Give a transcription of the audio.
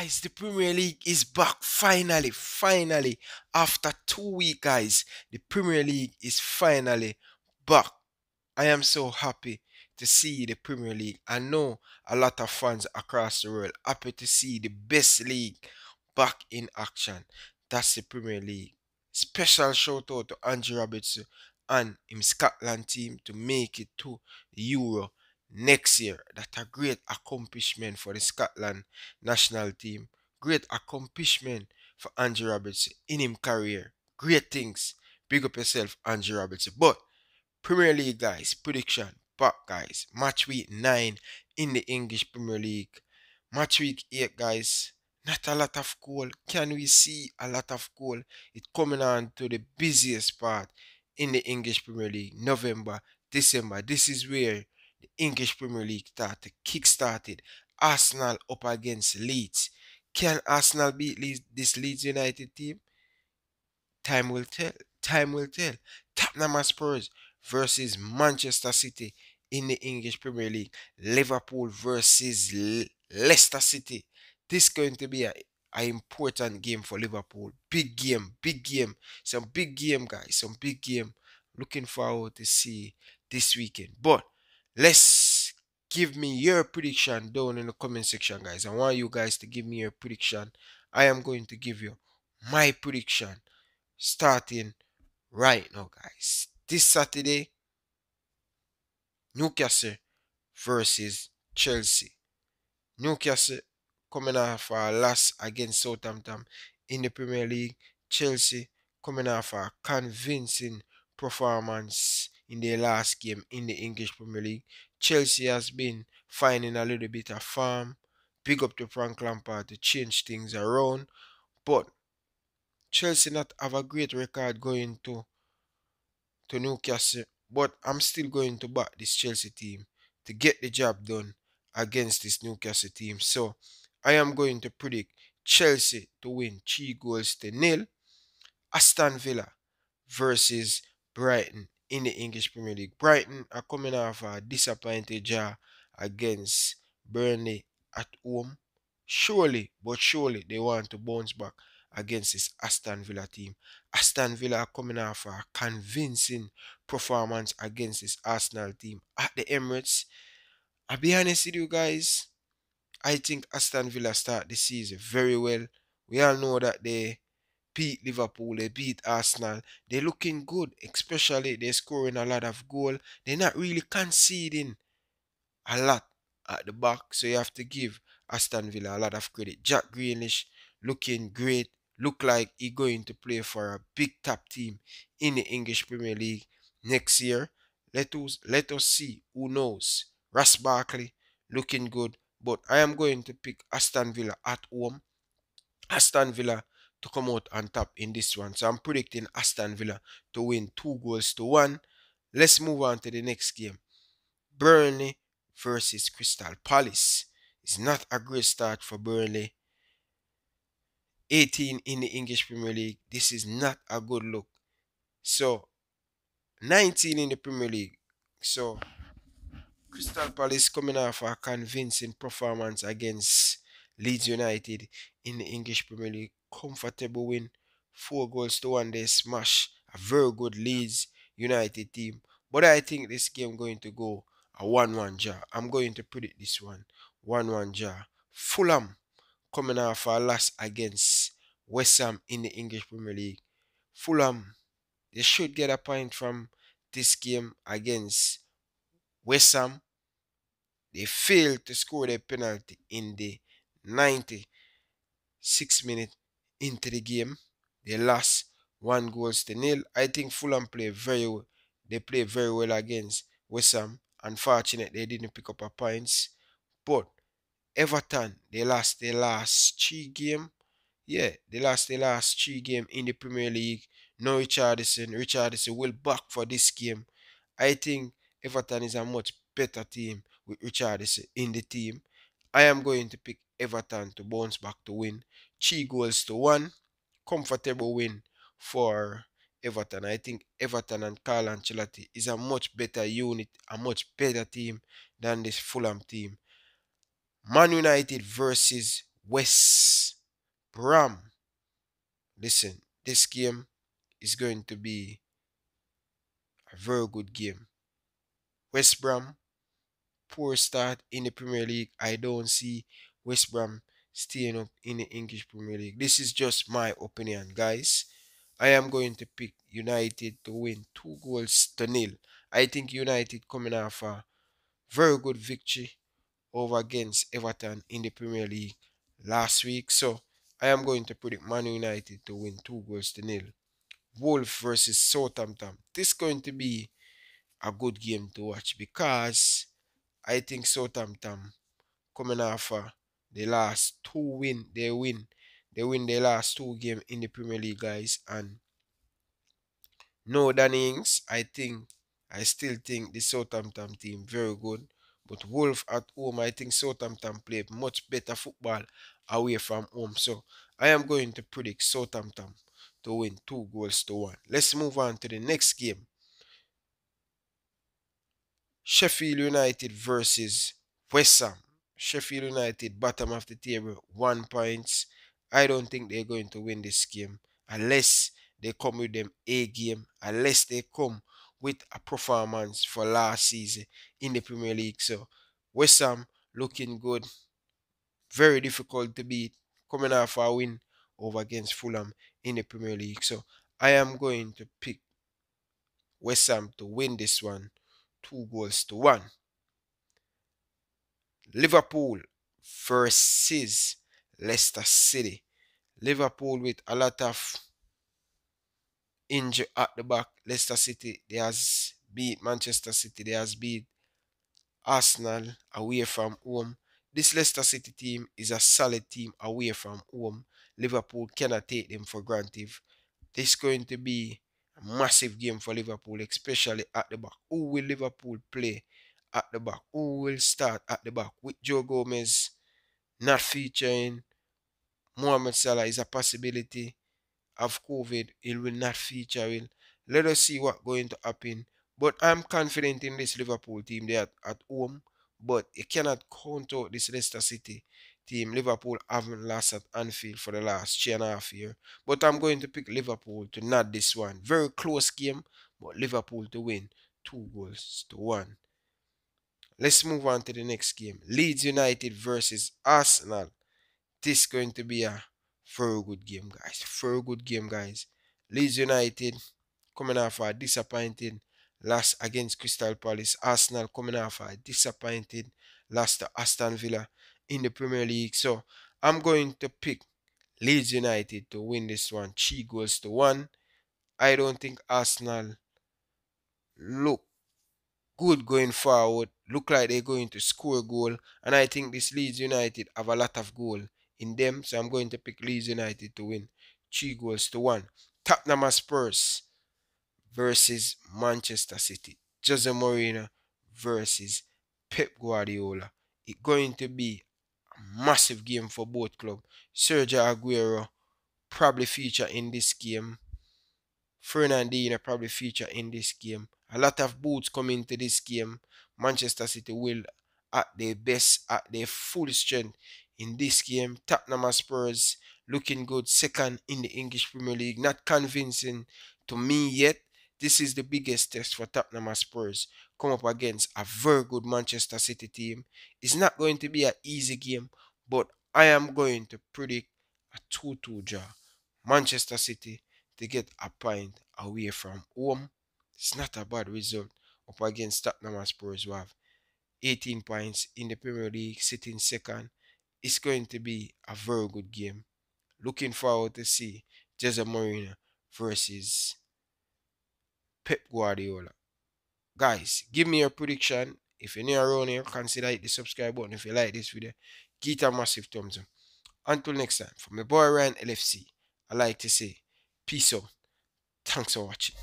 Guys, the Premier League is back finally. After 2 weeks, guys, the Premier League is finally back. I am so happy to see the Premier League. I know a lot of fans across the world happy to see the best league back in action. That's the Premier League. Special shout out to Andrew Robertson and his Scotland team to make it to the Euro next year. That's a great accomplishment for the Scotland national team. Great accomplishment for Andrew Robertson in his career. Great things. Big up yourself, Andrew Robertson. But Premier League, guys, prediction back, guys. Match week 9 in the English Premier League. Match week 8, guys. Not a lot of goal. Can we see a lot of goal? It coming on to the busiest part in the English Premier League. November, December. This is where the English Premier League started. Kick-started. Arsenal up against Leeds. Can Arsenal beat this Leeds United team? Time will tell. Time will tell. Tottenham Spurs versus Manchester City in the English Premier League. Liverpool versus Leicester City. This is going to be an important game for Liverpool. Big game, big game. Some big game, guys. Some big game. Looking forward to see this weekend. But let's give me your prediction down in the comment section, guys. I want you guys to give me your prediction. I am going to give you my prediction starting right now, guys. This Saturday, Newcastle versus Chelsea. Newcastle coming off a loss against Southampton in the Premier League. Chelsea coming off a convincing performance in their last game in the English Premier League. Chelsea has been finding a little bit of form. Big up to Frank Lampard to change things around. But Chelsea not have a great record going to Newcastle, but I'm still going to back this Chelsea team to get the job done against this Newcastle team. So I am going to predict Chelsea to win 3-0. Aston Villa versus Brighton in the English Premier League. Brighton are coming off a disappointed draw against Burnley at home. Surely they want to bounce back against this Aston Villa team. Aston Villa are coming off a convincing performance against this Arsenal team at the Emirates. I'll be honest with you guys, I think Aston Villa start the season very well. We all know that they beat Liverpool, they beat Arsenal. They're looking good, especially they're scoring a lot of goal. They're not really conceding a lot at the back, so you have to give Aston Villa a lot of credit. Jack Grealish looking great, look like he's going to play for a big top team in the English Premier League next year. Let us see. Who knows? Ross Barkley looking good, but I am going to pick Aston Villa at home. Aston Villa to come out on top in this one. So I'm predicting Aston Villa to win 2-1. Let's move on to the next game. Burnley versus Crystal Palace. It's not a great start for Burnley. 18 in the English Premier League. This is not a good look. So 19 in the Premier League. So Crystal Palace coming off a convincing performance against Leeds United in the English Premier League. Comfortable win. 4-1. They smash a very good Leeds United team. But I think this game going to go a 1-1 draw. I'm going to predict this one. 1-1 draw. Fulham coming off a loss against West Ham in the English Premier League. Fulham, they should get a point from this game against West Ham. They failed to score their penalty in the 96th minute into the game. They lost 1-0. I think Fulham play very well. They play very well against West Ham. Unfortunately, they didn't pick up a points. But Everton, they lost their last 3 games. Yeah, they lost their last 3 games in the Premier League. No Richardson will back for this game. I think Everton is a much better team with Richardson in the team. I am going to pick Everton to bounce back to win 3-1. Comfortable win for Everton. I think Everton and Carlo Ancelotti is a much better unit, a much better team than this Fulham team. Man United versus West Brom. Listen, this game is going to be a very good game. West Brom, poor start in the Premier League. I don't see West Brom staying up in the English Premier League. This is just my opinion, guys. I am going to pick United to win 2 goals to 0. I think United coming off a very good victory over against Everton in the Premier League last week. So I am going to predict Man United to win 2 goals to 0. Wolves versus Southampton. This is going to be a good game to watch because I think Southampton coming off the last two win. They win their last 2 games in the Premier League, guys. And no Danny Ings, I still think the Southampton team very good. But Wolf at home, I think Southampton play much better football away from home. So I am going to predict Southampton to win 2 goals to 1. Let's move on to the next game. Sheffield United versus West Ham. Sheffield United bottom of the table, 1 point. I don't think they're going to win this game unless they come with them A game, unless they come with a performance for last season in the Premier League. So West Ham looking good, very difficult to beat, coming off a win over against Fulham in the Premier League. So I am going to pick West Ham to win this one 2 goals to 1. Liverpool versus Leicester City. Liverpool with a lot of injury at the back. Leicester City, they has beat Manchester City, they has beat Arsenal away from home. This Leicester City team is a solid team away from home. Liverpool cannot take them for granted. This is going to be a massive game for Liverpool, especially at the back. Who will Liverpool play at the back? Who will start at the back? With Joe Gomez not featuring, Mohamed Salah is a possibility of COVID. He will not feature. Let us see what's going to happen. But I'm confident in this Liverpool team. They are at home. But you cannot count out this Leicester City team. Liverpool haven't lost at Anfield for the last 3.5 years. But I'm going to pick Liverpool to not this one. Very close game. But Liverpool to win 2 goals to 1. Let's move on to the next game. Leeds United versus Arsenal. This is going to be a very good game, guys. Very good game, guys. Leeds United coming off a disappointing loss against Crystal Palace. Arsenal coming off a disappointing loss to Aston Villa in the Premier League. So I'm going to pick Leeds United to win this one 3 goals to 1. I don't think Arsenal look good going forward. Look like they're going to score a goal. And I think this Leeds United have a lot of goal in them. So I'm going to pick Leeds United to win 3 goals to 1. Tottenham Spurs versus Manchester City. Jose Mourinho versus Pep Guardiola. It's going to be a massive game for both clubs. Sergio Aguero probably feature in this game. Fernandinho probably feature in this game. A lot of boots come into this game. Manchester City will at their best, at their full strength in this game. Tottenham Spurs looking good, second in the English Premier League. Not convincing to me yet. This is the biggest test for Tottenham Spurs. Come up against a very good Manchester City team. It's not going to be an easy game, but I am going to predict a 2-2 draw. Manchester City to get a point away from home. It's not a bad result up against Tottenham Spurs who have 18 points in the Premier League, sitting second. It's going to be a very good game. Looking forward to see Jose Mourinho versus Pep Guardiola. Guys, give me your prediction. If you're new around here, consider hit the subscribe button. If you like this video, give it a massive thumbs up. Until next time, from my boy Ryan LFC, I like to say peace out. Thanks for watching.